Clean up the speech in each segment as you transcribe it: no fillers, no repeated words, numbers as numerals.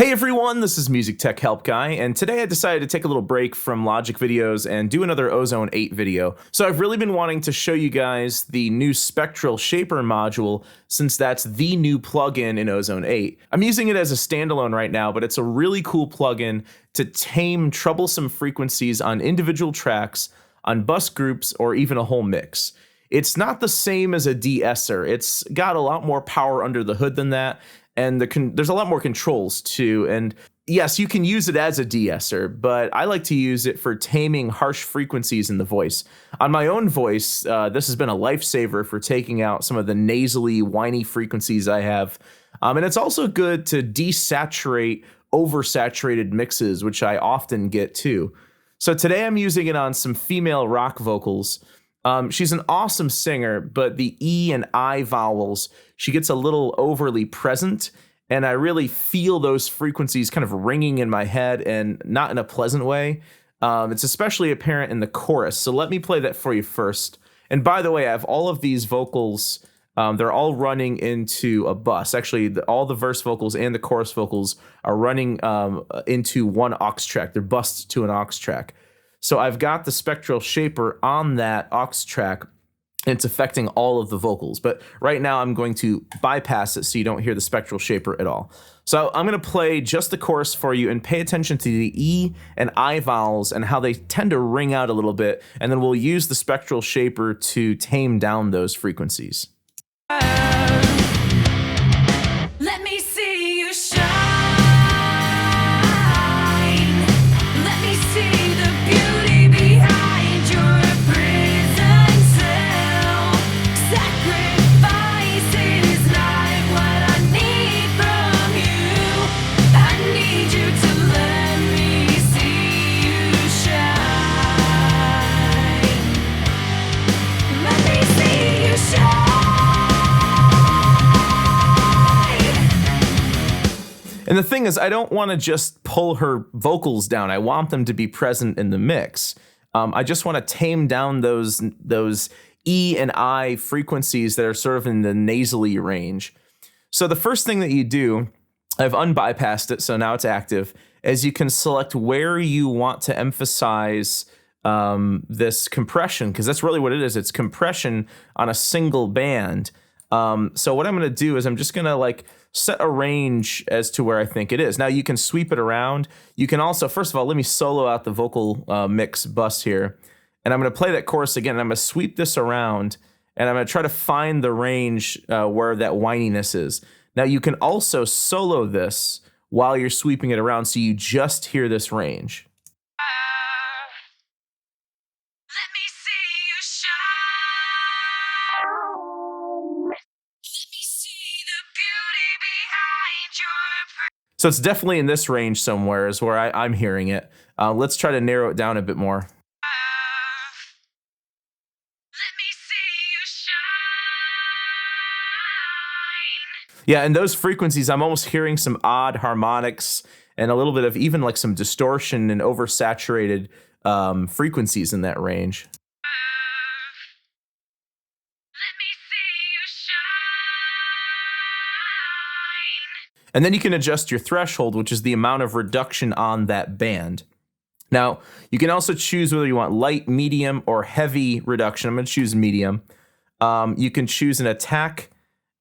Hey everyone, this is MusicTechHelpGuy, and today I decided to take a little break from Logic videos and do another Ozone 8 video. So I've really been wanting to show you guys the new Spectral Shaper module, since that's the new plugin in Ozone 8. I'm using it as a standalone right now, but it's a really cool plugin to tame troublesome frequencies on individual tracks, on bus groups, or even a whole mix. It's not the same as a de-esser. It's got a lot more power under the hood than that, and there's a lot more controls too. And yes, you can use it as a de-esser, but I like to use it for taming harsh frequencies in the voice. On my own voice, this has been a lifesaver for taking out some of the nasally, whiny frequencies I have. And it's also good to desaturate oversaturated mixes, which I often get too. So today I'm using it on some female rock vocals. She's an awesome singer, but the E and I vowels, she gets a little overly present, and I really feel those frequencies kind of ringing in my head, and not in a pleasant way. It's especially apparent in the chorus, so let me play that for you first. And by the way, I have all of these vocals, they're all running into a bus. Actually, all the verse vocals and the chorus vocals are running into one aux track. They're bused to an aux track. So I've got the Spectral Shaper on that aux track, and it's affecting all of the vocals. But right now I'm going to bypass it so you don't hear the Spectral Shaper at all. So I'm going to play just the chorus for you and pay attention to the E and I vowels and how they tend to ring out a little bit, and then we'll use the Spectral Shaper to tame down those frequencies. Let me see you shine. Let me see the beauty behind your prison cell. Sacrifice is not what I need from you. I need you to let me see you shine. Let me see you shine. And the thing is, I don't want to just pull her vocals down. I want them to be present in the mix. I just want to tame down those E and I frequencies that are sort of in the nasally range. So the first thing that you do, I've unbypassed it, so now it's active, is you can select where you want to emphasize this compression, because that's really what it is. It's compression on a single band. So what I'm going to do is I'm just going to set a range as to where I think it is. Now you can sweep it around. You can also, first of all, let me solo out the vocal mix bus here. And I'm going to play that chorus again. And I'm going to sweep this around, and I'm going to try to find the range where that whininess is. Now you can also solo this while you're sweeping it around, so you just hear this range. Let me see you shine. Let me see the beauty behind your So it's definitely in this range somewhere is where I'm hearing it. Let's try to narrow it down a bit more. Let me see you shine. Yeah, and those frequencies, I'm almost hearing some odd harmonics and a little bit of even like some distortion and oversaturated frequencies in that range. Let me see you shine. And then you can adjust your threshold, which is the amount of reduction on that band. Now, you can also choose whether you want light, medium, or heavy reduction. I'm going to choose medium. You can choose an attack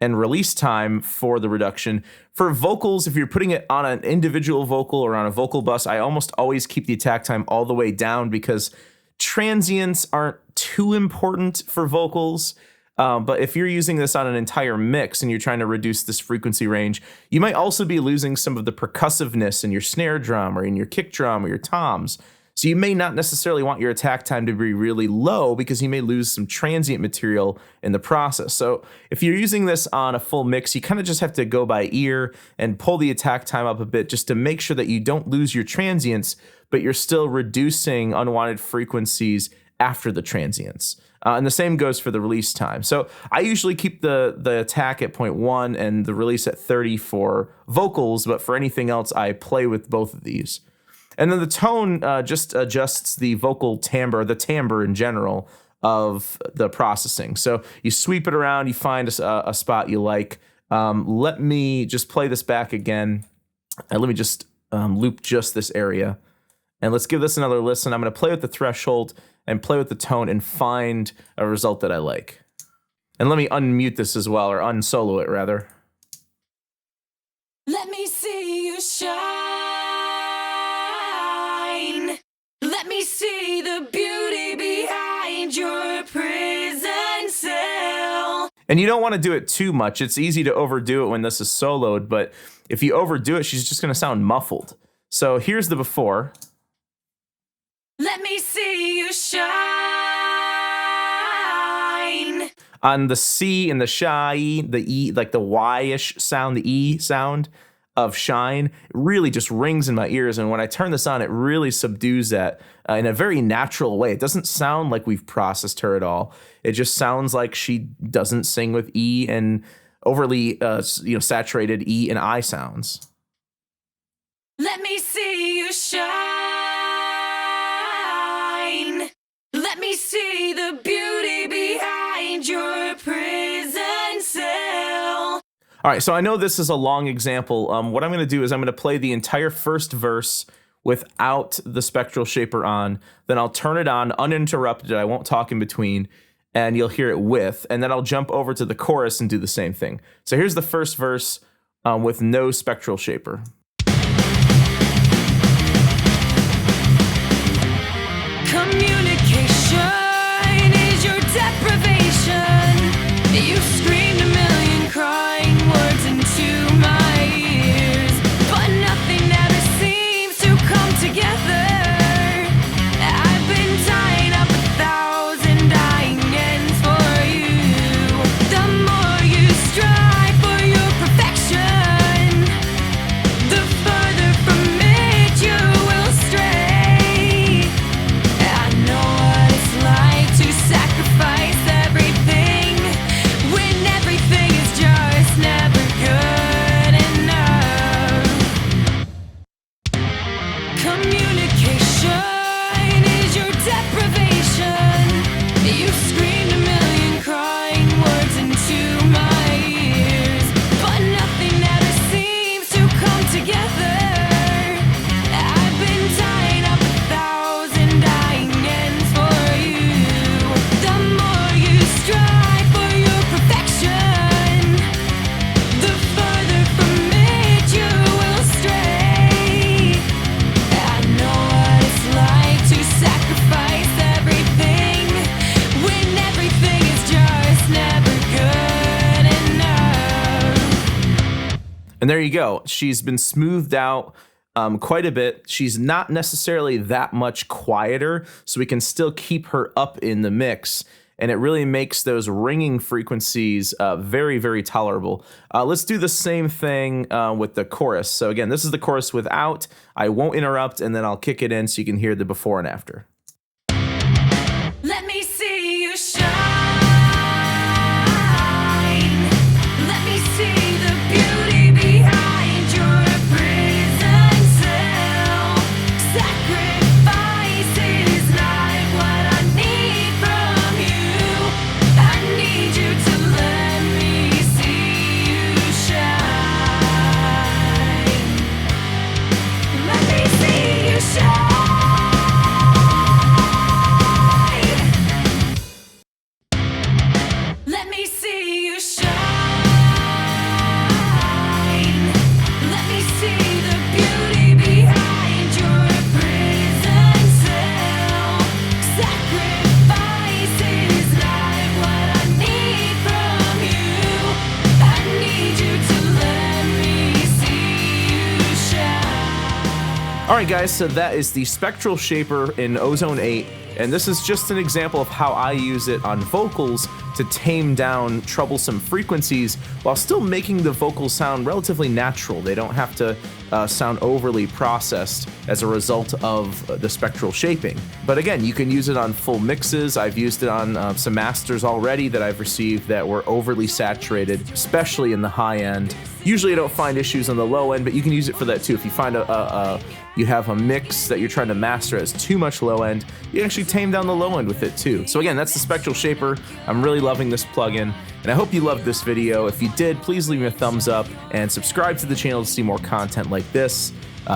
and release time for the reduction. For vocals, if you're putting it on an individual vocal or on a vocal bus, I almost always keep the attack time all the way down, because transients aren't too important for vocals. But if you're using this on an entire mix and you're trying to reduce this frequency range, you might also be losing some of the percussiveness in your snare drum or in your kick drum or your toms. So you may not necessarily want your attack time to be really low, because you may lose some transient material in the process. So if you're using this on a full mix, you kind of just have to go by ear and pull the attack time up a bit, just to make sure that you don't lose your transients, but you're still reducing unwanted frequencies after the transients. And the same goes for the release time. So I usually keep the attack at 0.1 and the release at 30 for vocals, but for anything else, I play with both of these. And then the tone just adjusts the vocal timbre, the timbre in general, of the processing. So you sweep it around, you find a spot you like. Let me just play this back again. And let me just loop just this area. And let's give this another listen. I'm going to play with the threshold and play with the tone and find a result that I like. And let me unmute this as well, or unsolo it rather. Let me see you shine. Let me see the beauty behind your prison cell. And you don't want to do it too much. It's easy to overdo it when this is soloed, but if you overdo it, she's just going to sound muffled. So here's the before. Let me see you shine. On the C and the shy, the E, like the Y-ish sound, the E sound of shine, it really just rings in my ears. And when I turn this on, it really subdues that in a very natural way. It doesn't sound like we've processed her at all. It just sounds like she doesn't sing with E and overly saturated E and I sounds. Let me see you shine. Let me see the beauty behind your prison cell. All right, so I know this is a long example. What I'm going to do is I'm going to play the entire first verse without the Spectral Shaper on. Then I'll turn it on uninterrupted. I won't talk in between, and you'll hear it with. And then I'll jump over to the chorus and do the same thing. So here's the first verse with no Spectral Shaper. Communication is your deprivation. You screamed a million crying words into my ears, but nothing ever seems to come together. I've been tying up 1,000 dying ends for you. The more you strive for your perfection, the further from it you will stray. I know what it's like to sacrifice everything when everything is just never good enough. Communication is your deprivation. You screamed a million crying words into my ears, but nothing ever seems to come together. I've been tying up 1,000 dying ends for you. The more you strive for your perfection, the further from it you will stray. I know what it's like to sacrifice everything when everything is just never good enough. And there you go. She's been smoothed out quite a bit. She's not necessarily that much quieter, so we can still keep her up in the mix. And it really makes those ringing frequencies very, very tolerable. Let's do the same thing with the chorus. So again, this is the chorus without. I won't interrupt, and then I'll kick it in so you can hear the before and after. Let me see you shine. Let me see the beauty behind your prison cell. Sacrifice is not what I need from you. I need you to let me see you shine. Let me see you shine. Let me see you shine. Let me see the beauty behind your prison cell. Sacrifice is not what I need from you. I need you to let me see you shine. All right, guys, so that is the Spectral Shaper in Ozone 8, and this is just an example of how I use it on vocals to tame down troublesome frequencies while still making the vocals sound relatively natural. They don't have to sound overly processed as a result of the spectral shaping. But again, you can use it on full mixes. I've used it on some masters already that I've received that were overly saturated, especially in the high end. Usually I don't find issues on the low end, but you can use it for that too. If you find you have a mix that you're trying to master as too much low end, you can actually tame down the low end with it too. So again, that's the Spectral Shaper. I'm really loving this plugin, and I hope you loved this video. If you did, please leave me a thumbs up and subscribe to the channel to see more content like this.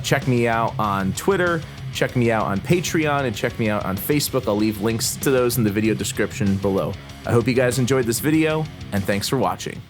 Check me out on Twitter, check me out on Patreon, and check me out on Facebook. I'll leave links to those in the video description below. I hope you guys enjoyed this video, and thanks for watching.